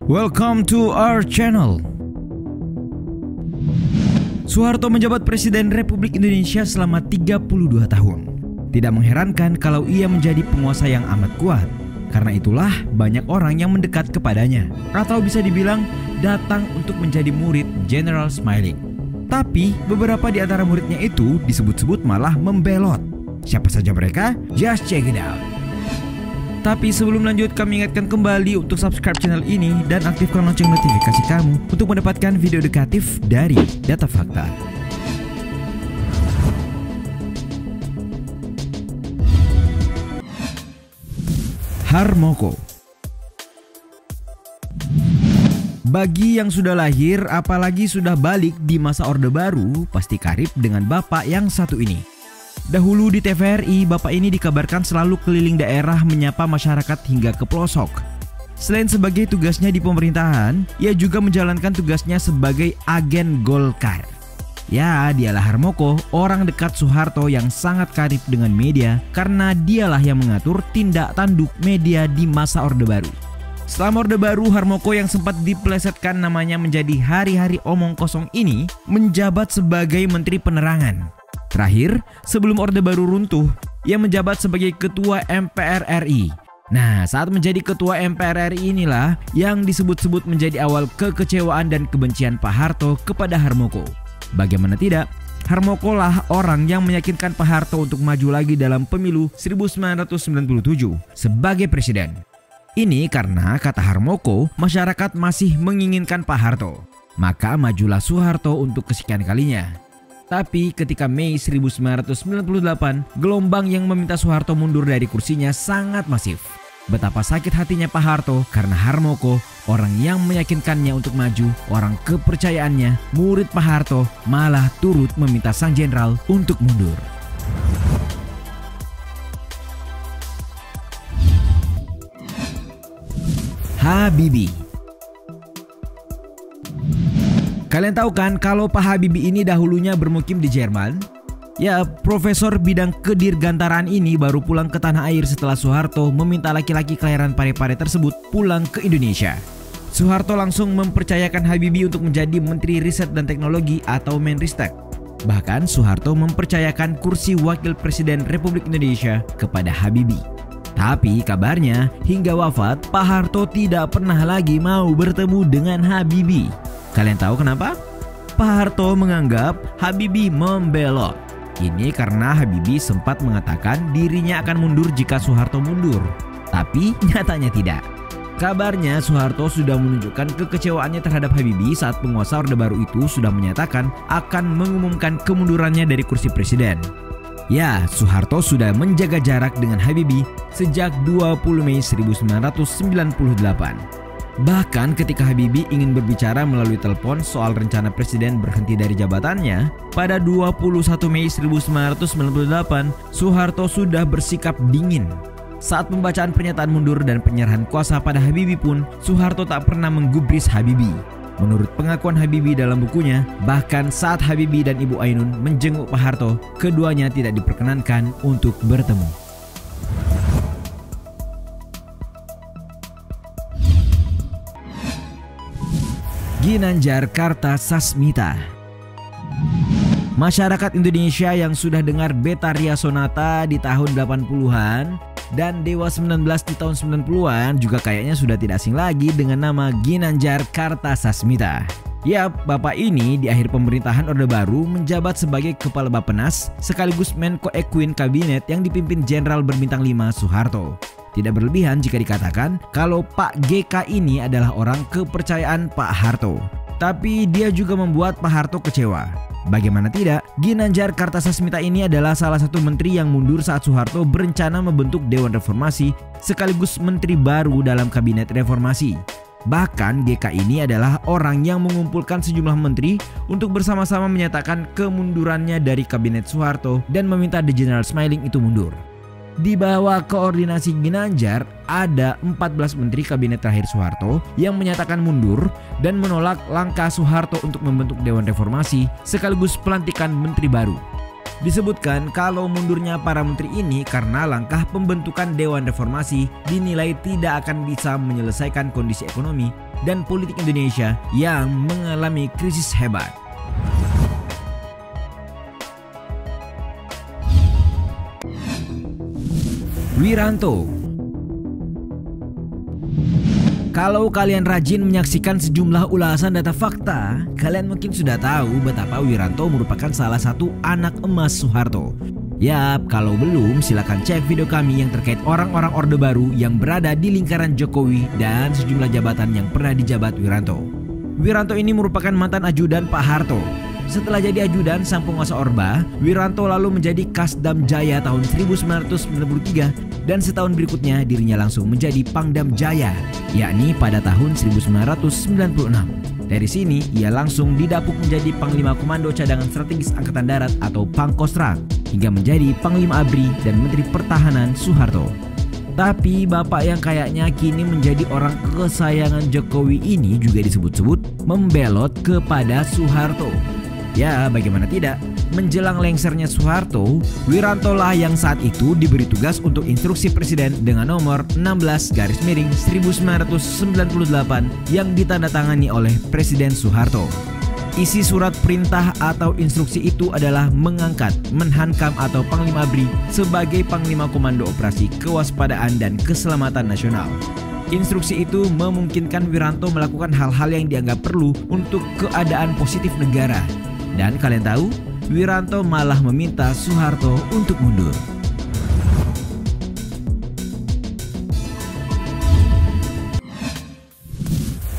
Welcome to our channel. Soeharto menjabat Presiden Republik Indonesia selama 32 tahun. Tidak mengherankan kalau ia menjadi penguasa yang amat kuat. Karena itulah banyak orang yang mendekat kepadanya, atau bisa dibilang datang untuk menjadi murid General Smiling. Tapi beberapa di antara muridnya itu disebut-sebut malah membelot. Siapa saja mereka? Just check it out. Tapi sebelum lanjut, kami ingatkan kembali untuk subscribe channel ini dan aktifkan lonceng notifikasi kamu untuk mendapatkan video edukatif dari Data Fakta. Harmoko. Bagi yang sudah lahir, apalagi sudah balik di masa Orde Baru, pasti karib dengan bapak yang satu ini. Dahulu di TVRI, bapak ini dikabarkan selalu keliling daerah menyapa masyarakat hingga ke pelosok. Selain sebagai tugasnya di pemerintahan, ia juga menjalankan tugasnya sebagai agen Golkar. Ya, dialah Harmoko, orang dekat Soeharto yang sangat karib dengan media karena dialah yang mengatur tindak tanduk media di masa Orde Baru. Selama Orde Baru, Harmoko yang sempat dipelesetkan namanya menjadi hari-hari omong kosong ini menjabat sebagai Menteri Penerangan. Terakhir, sebelum Orde Baru runtuh, ia menjabat sebagai Ketua MPR RI. Nah, saat menjadi Ketua MPR RI inilah yang disebut-sebut menjadi awal kekecewaan dan kebencian Pak Harto kepada Harmoko. Bagaimana tidak, Harmoko lah orang yang meyakinkan Pak Harto untuk maju lagi dalam pemilu 1997 sebagai presiden. Ini karena, kata Harmoko, masyarakat masih menginginkan Pak Harto. Maka majulah Soeharto untuk kesekian kalinya. Tapi ketika Mei 1998, gelombang yang meminta Soeharto mundur dari kursinya sangat masif. Betapa sakit hatinya Pak Harto karena Harmoko, orang yang meyakinkannya untuk maju, orang kepercayaannya, murid Pak Harto, malah turut meminta sang jenderal untuk mundur. Habibie. Kalian tahu kan kalau Pak Habibie ini dahulunya bermukim di Jerman? Ya, profesor bidang kedirgantaraan ini baru pulang ke tanah air setelah Soeharto meminta laki-laki kelahiran Parepare tersebut pulang ke Indonesia. Soeharto langsung mempercayakan Habibie untuk menjadi Menteri Riset dan Teknologi atau Menristek. Bahkan Soeharto mempercayakan kursi Wakil Presiden Republik Indonesia kepada Habibie. Tapi kabarnya hingga wafat Pak Harto tidak pernah lagi mau bertemu dengan Habibie. Kalian tahu kenapa? Pak Harto menganggap Habibie membelot. Ini karena Habibie sempat mengatakan dirinya akan mundur jika Soeharto mundur. Tapi nyatanya tidak. Kabarnya Soeharto sudah menunjukkan kekecewaannya terhadap Habibie saat penguasa Orde Baru itu sudah menyatakan akan mengumumkan kemundurannya dari kursi presiden. Ya, Soeharto sudah menjaga jarak dengan Habibie sejak 20 Mei 1998. Bahkan ketika Habibie ingin berbicara melalui telepon soal rencana presiden berhenti dari jabatannya, pada 21 Mei 1998, Soeharto sudah bersikap dingin. Saat pembacaan pernyataan mundur dan penyerahan kuasa pada Habibie pun, Soeharto tak pernah menggubris Habibie. Menurut pengakuan Habibie dalam bukunya, bahkan saat Habibie dan Ibu Ainun menjenguk Pak Harto, keduanya tidak diperkenankan untuk bertemu. Ginanjar Kartasasmita. Masyarakat Indonesia yang sudah dengar Betaria Sonata di tahun 80-an dan Dewa 19 di tahun 90-an juga kayaknya sudah tidak asing lagi dengan nama Ginanjar Kartasasmita. Yap, bapak ini di akhir pemerintahan Orde Baru menjabat sebagai Kepala Bappenas sekaligus Menko Ekuin Kabinet yang dipimpin Jenderal berbintang 5 Soeharto. Tidak berlebihan jika dikatakan kalau Pak GK ini adalah orang kepercayaan Pak Harto. Tapi dia juga membuat Pak Harto kecewa. Bagaimana tidak, Ginanjar Kartasasmita ini adalah salah satu menteri yang mundur saat Soeharto berencana membentuk Dewan Reformasi sekaligus menteri baru dalam Kabinet Reformasi. Bahkan GK ini adalah orang yang mengumpulkan sejumlah menteri untuk bersama-sama menyatakan kemundurannya dari Kabinet Soeharto dan meminta The General Smiling itu mundur. Di bawah koordinasi Ginanjar, ada 14 menteri kabinet terakhir Soeharto yang menyatakan mundur dan menolak langkah Soeharto untuk membentuk Dewan Reformasi sekaligus pelantikan menteri baru. Disebutkan kalau mundurnya para menteri ini karena langkah pembentukan Dewan Reformasi dinilai tidak akan bisa menyelesaikan kondisi ekonomi dan politik Indonesia yang mengalami krisis hebat. Wiranto. Kalau kalian rajin menyaksikan sejumlah ulasan data fakta, kalian mungkin sudah tahu betapa Wiranto merupakan salah satu anak emas Soeharto. Yap, kalau belum silakan cek video kami yang terkait orang-orang Orde Baru yang berada di lingkaran Jokowi dan sejumlah jabatan yang pernah dijabat Wiranto. Wiranto ini merupakan mantan ajudan Pak Harto. Setelah jadi ajudan sang penguasa Orba, Wiranto lalu menjadi Kasdam Jaya tahun 1993 dan setahun berikutnya dirinya langsung menjadi Pangdam Jaya, yakni pada tahun 1996. Dari sini ia langsung didapuk menjadi Panglima Komando Cadangan Strategis Angkatan Darat atau Pangkostrat hingga menjadi Panglima ABRI dan Menteri Pertahanan Soeharto. Tapi bapak yang kayaknya kini menjadi orang kesayangan Jokowi ini juga disebut-sebut membelot kepada Soeharto. Ya, bagaimana tidak? Menjelang lengsernya Soeharto, Wiranto lah yang saat itu diberi tugas untuk instruksi Presiden dengan nomor 16/1998 yang ditandatangani oleh Presiden Soeharto. Isi surat perintah atau instruksi itu adalah mengangkat Menhankam atau Panglima ABRI sebagai Panglima Komando Operasi Kewaspadaan dan Keselamatan Nasional. Instruksi itu memungkinkan Wiranto melakukan hal-hal yang dianggap perlu untuk keadaan positif negara. Dan kalian tahu, Wiranto malah meminta Soeharto untuk mundur.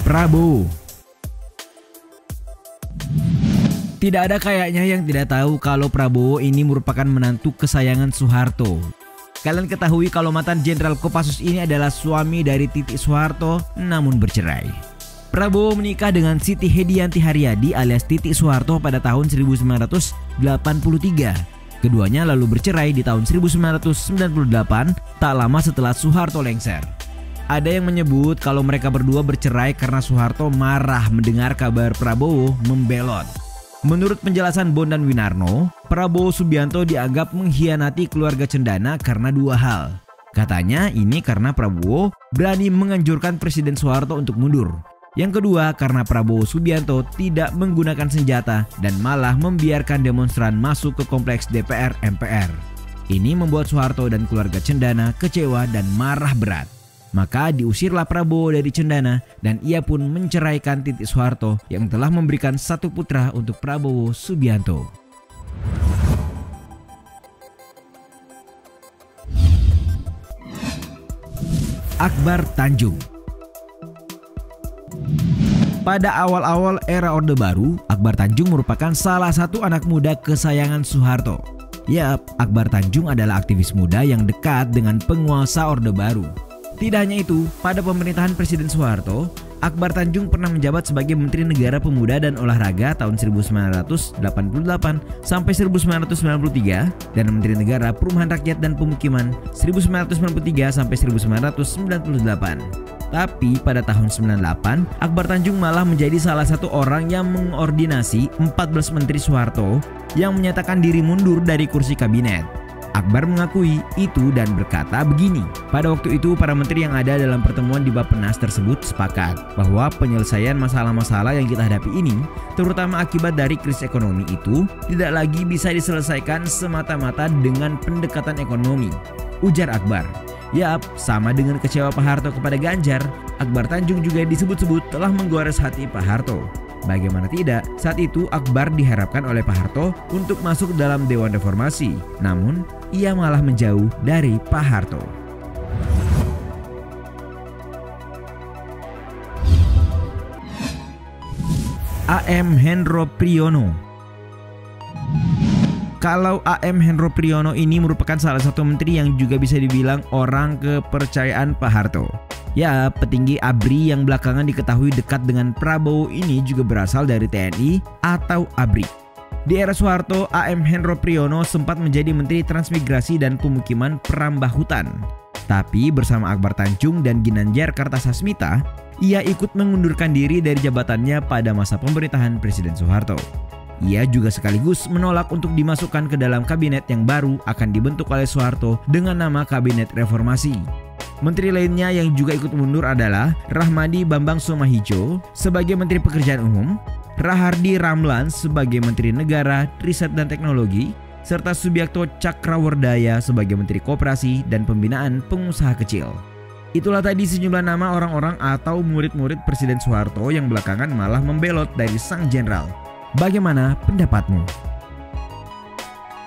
Prabowo. Tidak ada kayaknya yang tidak tahu kalau Prabowo ini merupakan menantu kesayangan Soeharto. Kalian ketahui kalau mantan Jenderal Kopassus ini adalah suami dari Titik Soeharto namun bercerai. Prabowo menikah dengan Siti Hedianti Haryadi alias Titik Soeharto pada tahun 1983. Keduanya lalu bercerai di tahun 1998, tak lama setelah Soeharto lengser. Ada yang menyebut kalau mereka berdua bercerai karena Soeharto marah mendengar kabar Prabowo membelot. Menurut penjelasan Bondan Winarno, Prabowo Subianto dianggap mengkhianati keluarga Cendana karena dua hal. Katanya ini karena Prabowo berani menganjurkan Presiden Soeharto untuk mundur. Yang kedua, karena Prabowo Subianto tidak menggunakan senjata dan malah membiarkan demonstran masuk ke kompleks DPR MPR. Ini membuat Soeharto dan keluarga Cendana kecewa dan marah berat. Maka diusirlah Prabowo dari Cendana dan ia pun menceraikan Titik Soeharto yang telah memberikan satu putra untuk Prabowo Subianto. Akbar Tanjung. Pada awal-awal era Orde Baru, Akbar Tanjung merupakan salah satu anak muda kesayangan Soeharto. Yap, Akbar Tanjung adalah aktivis muda yang dekat dengan penguasa Orde Baru. Tidak hanya itu, pada pemerintahan Presiden Soeharto, Akbar Tanjung pernah menjabat sebagai Menteri Negara Pemuda dan Olahraga tahun 1988 sampai 1993 dan Menteri Negara Perumahan Rakyat dan Pemukiman 1993 sampai 1998. Tapi pada tahun 98, Akbar Tanjung malah menjadi salah satu orang yang mengordinasi 14 Menteri Soeharto yang menyatakan diri mundur dari kursi kabinet. Akbar mengakui itu dan berkata begini, pada waktu itu para menteri yang ada dalam pertemuan di Bappenas tersebut sepakat bahwa penyelesaian masalah-masalah yang kita hadapi ini, terutama akibat dari krisis ekonomi itu, tidak lagi bisa diselesaikan semata-mata dengan pendekatan ekonomi, ujar Akbar. Yap, sama dengan kecewa Pak Harto kepada Ganjar, Akbar Tanjung juga disebut-sebut telah menggores hati Pak Harto. Bagaimana tidak, saat itu Akbar diharapkan oleh Pak Harto untuk masuk dalam Dewan Reformasi. Namun, ia malah menjauh dari Pak Harto. A.M. Hendro Priyono. Kalau A.M. Hendro Priyono ini merupakan salah satu menteri yang juga bisa dibilang orang kepercayaan Pak Harto. Ya, petinggi ABRI yang belakangan diketahui dekat dengan Prabowo ini juga berasal dari TNI atau ABRI. Di era Soeharto, A.M. Hendro Priyono sempat menjadi Menteri Transmigrasi dan Pemukiman Perambah Hutan. Tapi bersama Akbar Tanjung dan Ginanjar Kartasasmita, ia ikut mengundurkan diri dari jabatannya pada masa pemerintahan Presiden Soeharto. Ia juga sekaligus menolak untuk dimasukkan ke dalam kabinet yang baru akan dibentuk oleh Soeharto dengan nama Kabinet Reformasi. Menteri lainnya yang juga ikut mundur adalah Rahmadi Bambang Somahijo sebagai Menteri Pekerjaan Umum, Rahardi Ramlan sebagai Menteri Negara, Riset dan Teknologi, serta Subiakto Cakrawardaya sebagai Menteri Koperasi dan Pembinaan Pengusaha Kecil. Itulah tadi sejumlah nama orang-orang atau murid-murid Presiden Soeharto yang belakangan malah membelot dari sang jenderal. Bagaimana pendapatmu?